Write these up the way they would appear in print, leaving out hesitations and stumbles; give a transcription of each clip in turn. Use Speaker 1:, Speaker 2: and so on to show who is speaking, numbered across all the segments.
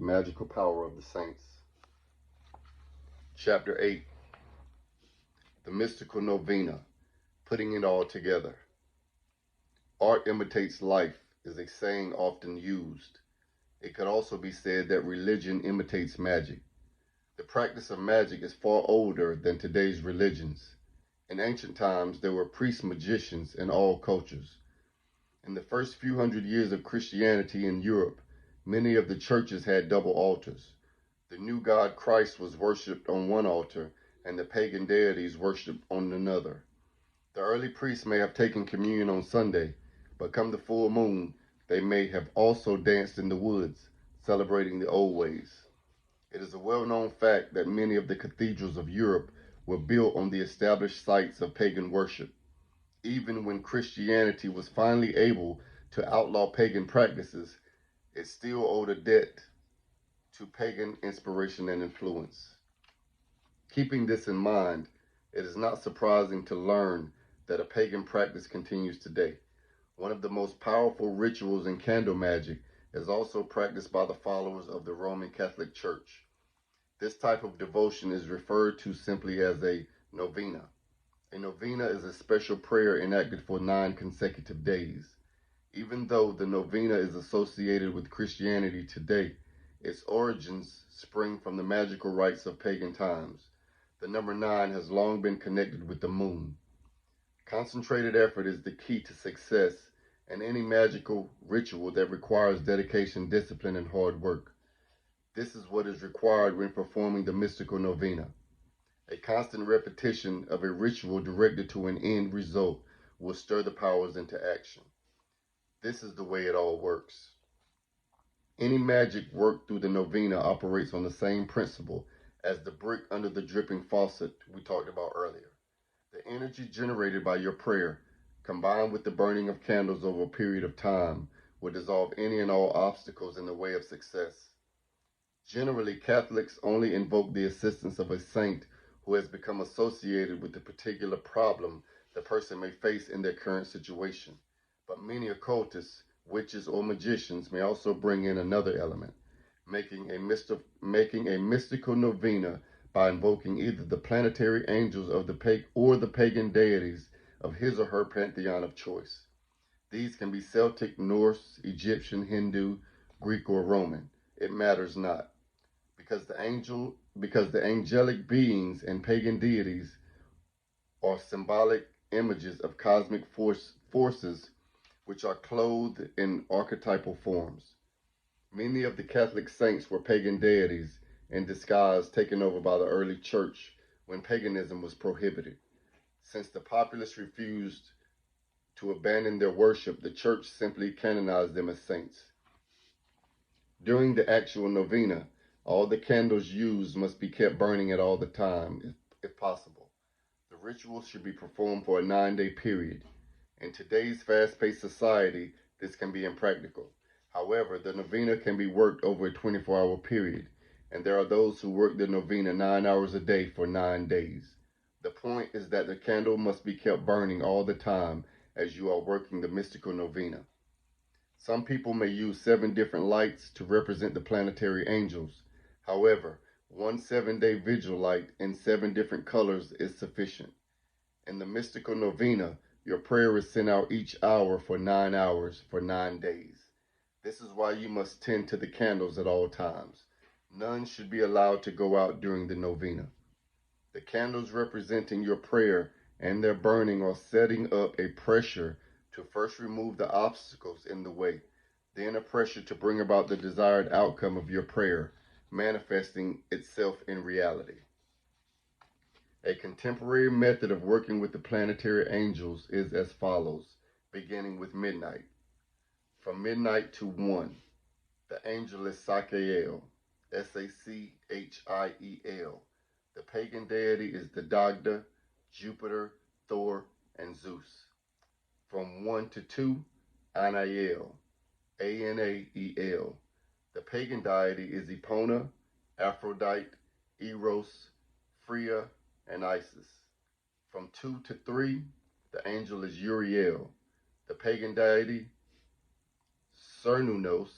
Speaker 1: The Magical Power of the Saints. Chapter 8. The Mystical Novena, Putting It All Together. Art imitates life is a saying often used. It could also be said that religion imitates magic. The practice of magic is far older than today's religions. In ancient times, there were priest-magicians in all cultures. In the first few hundred years of Christianity in Europe, many of the churches had double altars. The new God Christ was worshipped on one altar, and the pagan deities worshipped on another. The early priests may have taken communion on Sunday, but come the full moon, they may have also danced in the woods, celebrating the old ways. It is a well-known fact that many of the cathedrals of Europe were built on the established sites of pagan worship. Even when Christianity was finally able to outlaw pagan practices, it still owed a debt to pagan inspiration and influence. Keeping this in mind, it is not surprising to learn that a pagan practice continues today. One of the most powerful rituals in candle magic is also practiced by the followers of the Roman Catholic Church. This type of devotion is referred to simply as a novena. A novena is a special prayer enacted for 9 consecutive days. Even though the novena is associated with Christianity today, its origins spring from the magical rites of pagan times. The number 9 has long been connected with the moon. Concentrated effort is the key to success in any magical ritual that requires dedication, discipline, and hard work. This is what is required when performing the mystical novena. A constant repetition of a ritual directed to an end result will stir the powers into action. This is the way it all works. Any magic worked through the novena operates on the same principle as the brick under the dripping faucet we talked about earlier. The energy generated by your prayer, combined with the burning of candles over a period of time, will dissolve any and all obstacles in the way of success. Generally, Catholics only invoke the assistance of a saint who has become associated with the particular problem the person may face in their current situation. But many occultists, witches, or magicians may also bring in another element, making a mystical novena by invoking either the planetary angels of the pagan deities of his or her pantheon of choice. These can be Celtic, Norse, Egyptian, Hindu, Greek, or Roman. It matters not. Because the angelic beings and pagan deities are symbolic images of cosmic forces which are clothed in archetypal forms. Many of the Catholic saints were pagan deities in disguise taken over by the early church when paganism was prohibited. Since the populace refused to abandon their worship, the church simply canonized them as saints. During the actual novena, all the candles used must be kept burning at all the time, if possible. The ritual should be performed for a 9-day period. In today's fast-paced society, this can be impractical. However, the novena can be worked over a 24-hour period, and there are those who work the novena 9 hours a day for 9 days. The point is that the candle must be kept burning all the time as you are working the mystical novena. Some people may use 7 different lights to represent the planetary angels. However, one 7-day vigil light in 7 different colors is sufficient. In the mystical novena, your prayer is sent out each hour for 9 hours for 9 days. This is why you must tend to the candles at all times. None should be allowed to go out during the novena. The candles representing your prayer and their burning are setting up a pressure to first remove the obstacles in the way, then a pressure to bring about the desired outcome of your prayer, manifesting itself in reality. A contemporary method of working with the planetary angels is as follows, beginning with midnight. From midnight to 1, the angel is Sachiel, Sachiel. The pagan deity is the Dagda, Jupiter, Thor, and Zeus. From 1 to 2, Anael, Anael. The pagan deity is Epona, Aphrodite, Eros, Freya, and Isis. From 2 to 3, the angel is Uriel. The pagan deity, Cernunnos,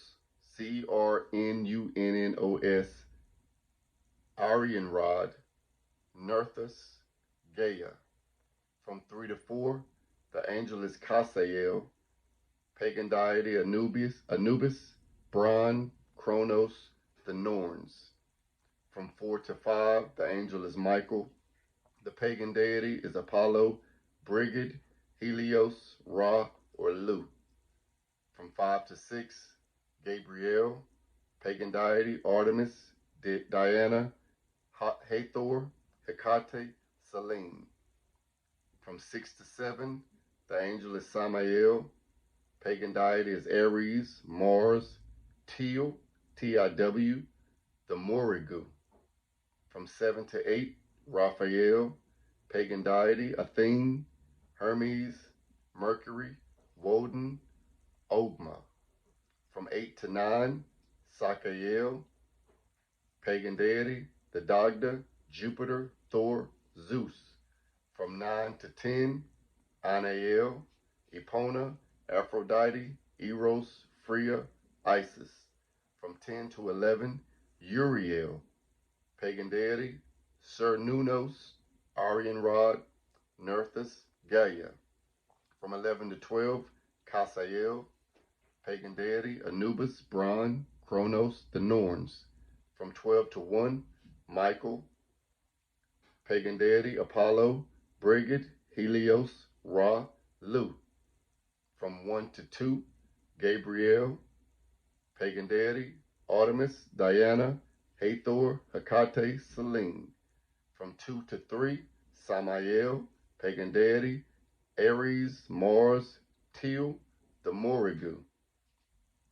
Speaker 1: Crunnos, Arianrod, Nerthus, Gaia. From 3 to 4, the angel is Casael, pagan deity Anubis, Bron, Kronos, the Norns. From 4 to 5, the angel is Michael. The pagan deity is Apollo, Brigid, Helios, Ra, or Lu. From 5 to 6, Gabriel, pagan deity Artemis, Diana, Hathor, Hecate, Selene. From 6 to 7, the angel is Samael, pagan deity is Ares, Mars, Til, Tiw, the Morigu. From 7 to 8, Raphael, pagan deity Athene, Hermes, Mercury, Woden, Ogma. From 8 to 9, Sakael, pagan deity the Dagda, Jupiter, Thor, Zeus. From 9 to 10, Anael, Epona, Aphrodite, Eros, Freya, Isis. From 10 to 11, Uriel, pagan deity Cernunnos, Arianrod, Nerthus, Gaia. From 11 to 12, Casael, pagan deity Anubis, Bron, Kronos, the Norns. From 12 to 1, Michael, pagan deity Apollo, Brigid, Helios, Ra, Lu. From 1 to 2, Gabriel, pagan deity Artemis, Diana, Hathor, Hecate, Selene. From 2 to 3, Samael, pagan deity Ares, Mars, Til, the Morigu.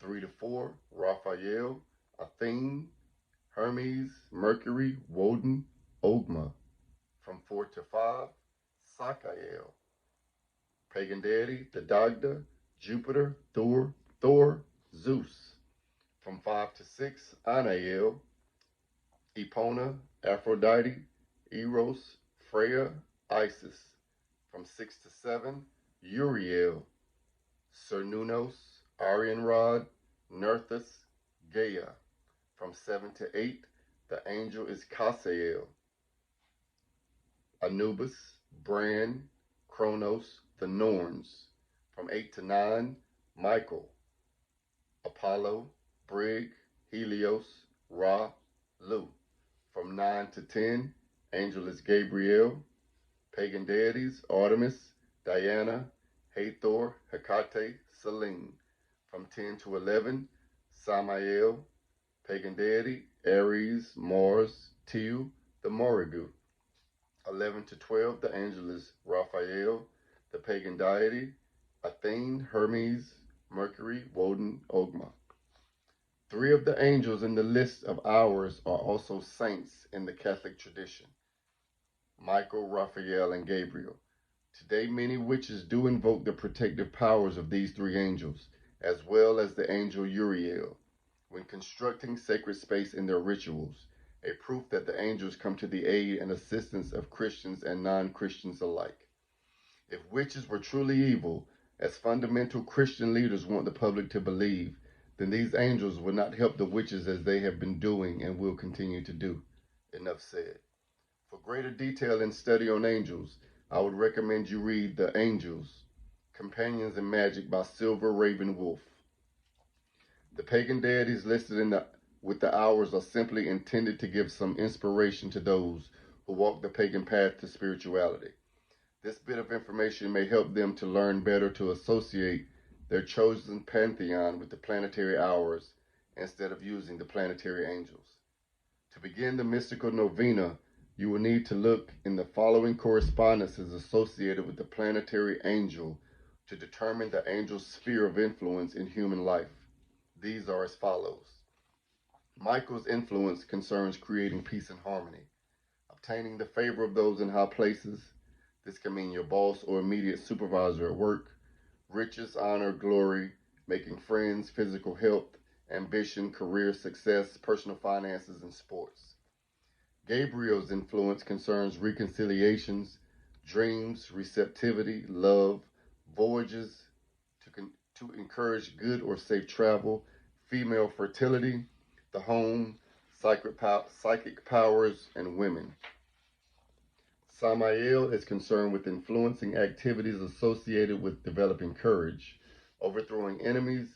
Speaker 1: 3 to 4, Raphael, Athene, Hermes, Mercury, Woden, Ogma. From 4 to 5, Sakael, pagan deity the Dagda, Jupiter, Thor, Zeus. From 5 to 6, Anael, Epona, Aphrodite, Eros, Freya, Isis. From 6 to 7, Uriel, Cernunnos, Arianrod, Nerthus, Gaia. From 7 to 8, the angel is Casael, Anubis, Bran, Kronos, the Norns. From 8 to 9, Michael, Apollo, Brig, Helios, Ra, Lu. From 9 to 10, angel is Gabriel, pagan deities Artemis, Diana, Hathor, Hecate, Selene. From 10 to 11, Samael, pagan deity Ares, Mars, Til, the Morigu. 11 to 12, the angel is Raphael, the pagan deity Athene, Hermes, Mercury, Woden, Ogma. 3 of the angels in the list of hours are also saints in the Catholic tradition: Michael, Raphael, and Gabriel. Today, many witches do invoke the protective powers of these 3 angels, as well as the angel Uriel, when constructing sacred space in their rituals, a proof that the angels come to the aid and assistance of Christians and non-Christians alike. If witches were truly evil, as fundamental Christian leaders want the public to believe, then these angels would not help the witches as they have been doing and will continue to do. Enough said. For greater detail and study on angels, I would recommend you read The Angels, Companions in Magic by Silver Raven Wolf. The pagan deities listed with the hours are simply intended to give some inspiration to those who walk the pagan path to spirituality. This bit of information may help them to learn better to associate their chosen pantheon with the planetary hours instead of using the planetary angels. To begin the mystical novena, you will need to look in the following correspondences associated with the planetary angel to determine the angel's sphere of influence in human life. These are as follows. Michael's influence concerns creating peace and harmony, obtaining the favor of those in high places. This can mean your boss or immediate supervisor at work, riches, honor, glory, making friends, physical health, ambition, career success, personal finances, and sports. Gabriel's influence concerns reconciliations, dreams, receptivity, love, voyages, to encourage good or safe travel, female fertility, the home, psychic powers, and women. Samael is concerned with influencing activities associated with developing courage, overthrowing enemies,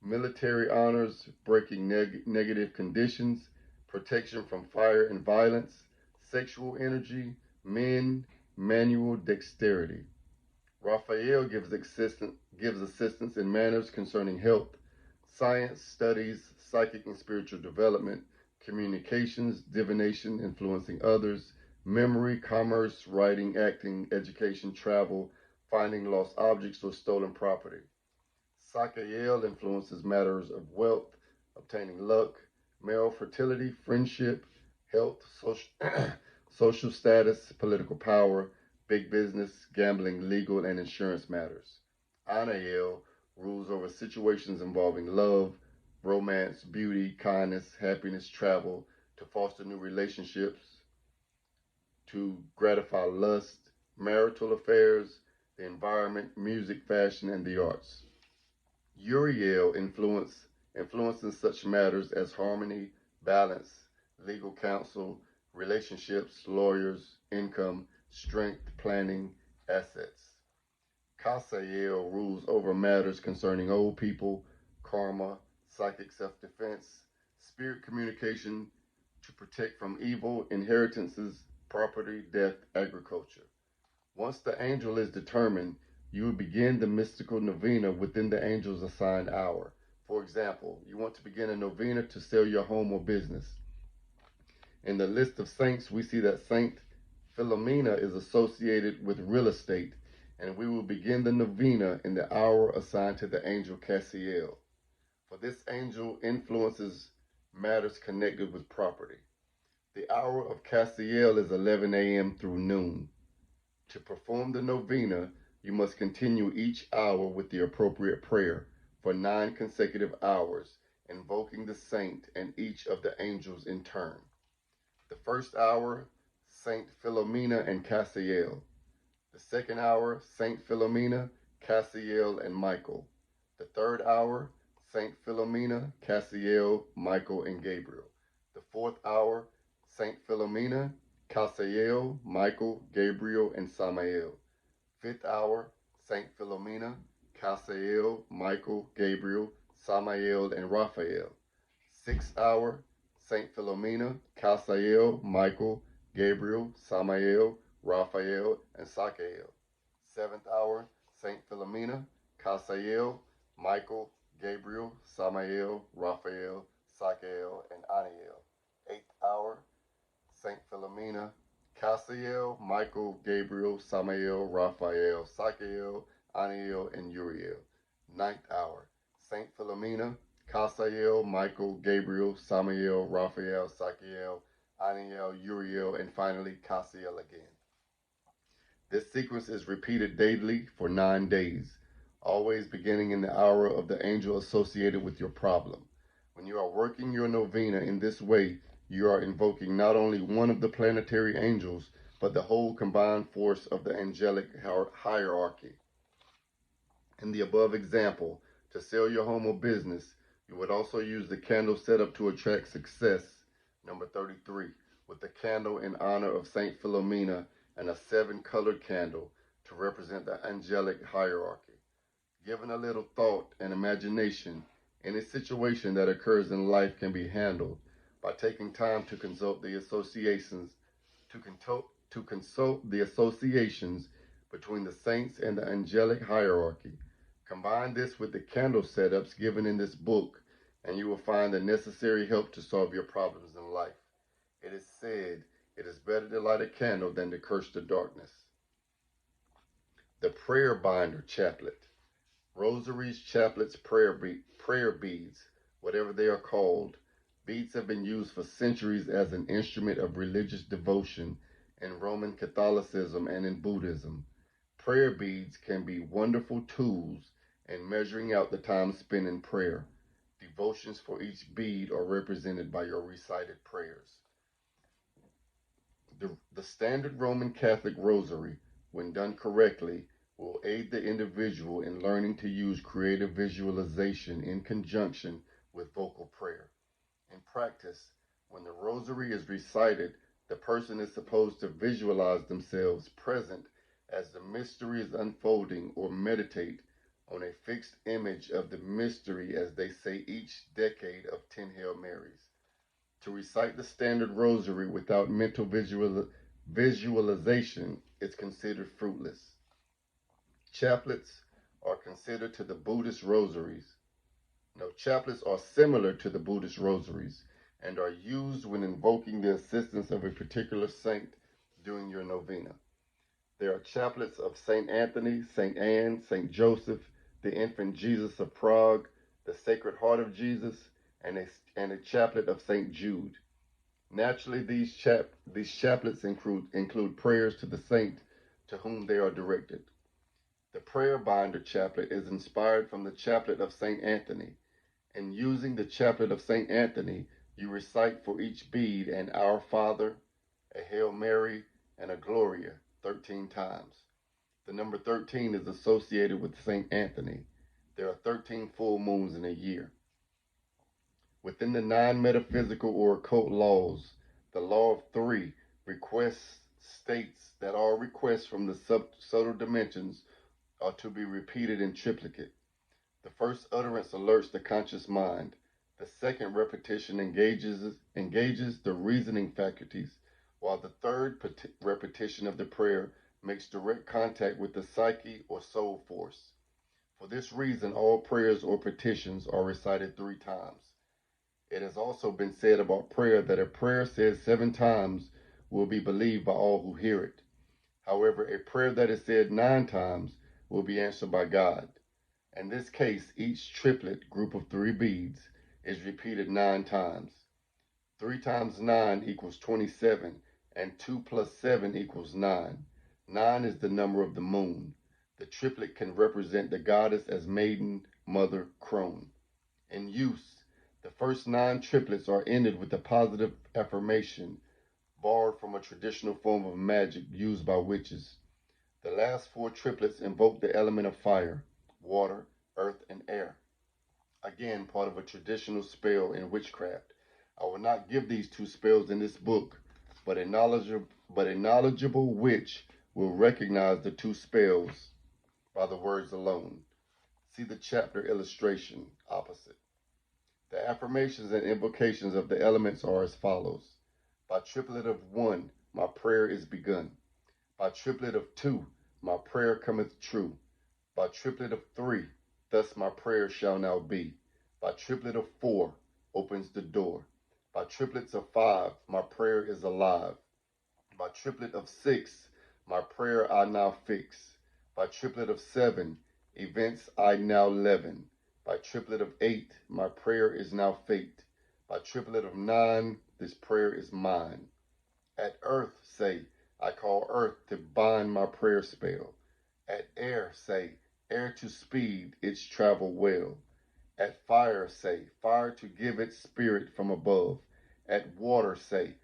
Speaker 1: military honors, breaking negative conditions, protection from fire and violence, sexual energy, men, manual dexterity. Raphael gives assistance in matters concerning health, science, studies, psychic and spiritual development, communications, divination, influencing others, memory, commerce, writing, acting, education, travel, finding lost objects or stolen property. Sakael influences matters of wealth, obtaining luck, male fertility, friendship, health, social status, political power, big business, gambling, legal, and insurance matters. Anael rules over situations involving love, romance, beauty, kindness, happiness, travel, to foster new relationships, to gratify lust, marital affairs, the environment, music, fashion, and the arts. Uriel influences such matters as harmony, balance, legal counsel, relationships, lawyers, income, strength, planning, assets. Kasael rules over matters concerning old people, karma, psychic self-defense, spirit communication to protect from evil, inheritances, property, death, agriculture. Once the angel is determined, you will begin the mystical novena within the angel's assigned hour. For example, you want to begin a novena to sell your home or business. In the list of saints, we see that Saint Philomena is associated with real estate, and we will begin the novena in the hour assigned to the angel Cassiel. For this angel influences matters connected with property. The hour of Cassiel is 11 a.m. through noon. To perform the novena, you must continue each hour with the appropriate prayer for 9 consecutive hours, invoking the saint and each of the angels in turn. The first hour, Saint Philomena and Cassiel. The second hour, Saint Philomena, Cassiel, and Michael. The third hour, Saint Philomena, Cassiel, Michael, and Gabriel. The fourth hour, Saint Philomena, Cassiel, Michael, Gabriel, and Samael. Fifth hour, Saint Philomena, Cassiel, Michael, Gabriel, Samael, and Raphael. Sixth hour, Saint Philomena, Cassiel, Michael, Gabriel, Samael, Raphael, and Sakael. Seventh hour, Saint Philomena, Cassiel, Michael, Gabriel, Samael, Raphael, Sakael, and Aniel. Eighth hour, Saint Philomena, Cassiel, Michael, Gabriel, Samael, Raphael, Sakael, Aniel, and Uriel. Ninth hour, Saint Philomena, Cassiel, Michael, Gabriel, Samael, Raphael, Sakael, Aniel, Uriel, and finally Cassiel again. This sequence is repeated daily for 9 days, always beginning in the hour of the angel associated with your problem. When you are working your novena in this way, you are invoking not only one of the planetary angels, but the whole combined force of the angelic hierarchy. In the above example, to sell your home or business, you would also use the candle setup to attract success, number 33, with the candle in honor of Saint Philomena and a 7-colored candle to represent the angelic hierarchy. Given a little thought and imagination, any situation that occurs in life can be handled by taking time to consult the associations between the saints and the angelic hierarchy. Combine this with the candle setups given in this book, and you will find the necessary help to solve your problems in life. It is said, it is better to light a candle than to curse the darkness. The prayer binder chaplet. Rosaries, chaplets, prayer beads, whatever they are called. Beads have been used for centuries as an instrument of religious devotion in Roman Catholicism and in Buddhism. Prayer beads can be wonderful tools in measuring out the time spent in prayer. Devotions for each bead are represented by your recited prayers. The standard Roman Catholic rosary, when done correctly, will aid the individual in learning to use creative visualization in conjunction with vocal prayer. In practice, when the rosary is recited, the person is supposed to visualize themselves present as the mystery is unfolding or meditate on a fixed image of the mystery as they say each decade of 10 Hail Marys. To recite the standard rosary without mental visualization is considered fruitless. Chaplets are considered to the Buddhist rosaries. No, chaplets are similar to the Buddhist rosaries and are used when invoking the assistance of a particular saint during your novena. There are chaplets of St. Anthony, St. Anne, St. Joseph, the Infant Jesus of Prague, the Sacred Heart of Jesus, and a chaplet of St. Jude. Naturally, these chaplets include prayers to the saint to whom they are directed. The prayer binder chaplet is inspired from the chaplet of St. Anthony. In using the chaplet of St. Anthony, you recite for each bead an Our Father, a Hail Mary, and a Gloria 13 times. The number 13 is associated with St. Anthony. There are 13 full moons in a year. Within the 9 metaphysical or occult laws, the law of 3 requests states that all requests from the subtle dimensions are to be repeated in triplicate. The first utterance alerts the conscious mind. The second repetition engages the reasoning faculties, while the third repetition of the prayer makes direct contact with the psyche or soul force. For this reason, all prayers or petitions are recited 3 times. It has also been said about prayer that a prayer said 7 times will be believed by all who hear it. However, a prayer that is said 9 times will be answered by God. In this case, each triplet group of 3 beads is repeated 9 times. 3 times 9 equals 27, and 2 plus 7 equals 9. 9 is the number of the moon. The triplet can represent the goddess as maiden, mother, crone. In use, the first 9 triplets are ended with a positive affirmation borrowed from a traditional form of magic used by witches. The last 4 triplets invoke the element of fire, water, earth, and air. Again, part of a traditional spell in witchcraft. I will not give these 2 spells in this book, but a knowledgeable witch will recognize the 2 spells by the words alone. See the chapter illustration opposite. The affirmations and invocations of the elements are as follows. By triplet of 1, my prayer is begun. By triplet of 2, my prayer cometh true. By triplet of 3, thus my prayer shall now be. By triplet of 4, opens the door. By triplets of 5, my prayer is alive. By triplet of 6, my prayer I now fix. By triplet of 7, events I now leaven. By triplet of 8, my prayer is now fate. By triplet of 9, this prayer is mine. At earth, say, I call earth to bind my prayer spell. At air, say, air to speed its travel well. At fire, say, fire to give its spirit from above. At water, say,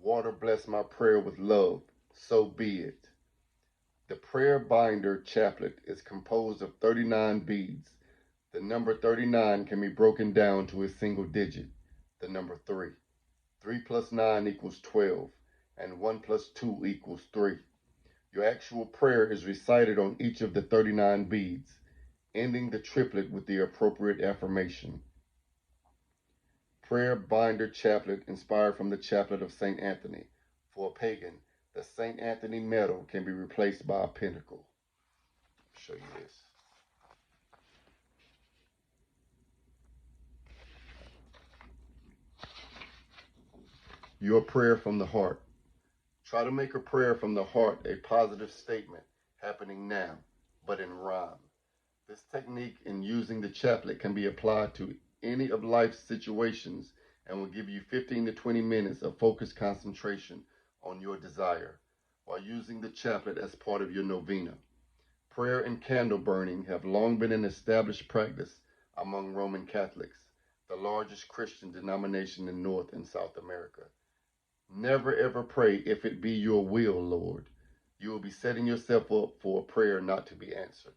Speaker 1: water bless my prayer with love. So be it. The prayer binder chaplet is composed of 39 beads. The number 39 can be broken down to a single digit, the number 3. 3 plus 9 equals 12, and 1 plus 2 equals 3. Your actual prayer is recited on each of the 39 beads, ending the triplet with the appropriate affirmation. Prayer binder chaplet inspired from the chaplet of St. Anthony. For a pagan, the St. Anthony medal can be replaced by a pentacle. I'll show you this. Your prayer from the heart. Try to make a prayer from the heart a positive statement happening now, but in rhyme. This technique in using the chaplet can be applied to any of life's situations and will give you 15 to 20 minutes of focused concentration on your desire while using the chaplet as part of your novena. Prayer and candle burning have long been an established practice among Roman Catholics, the largest Christian denomination in North and South America. Never ever pray, if it be your will, Lord. You will be setting yourself up for a prayer not to be answered.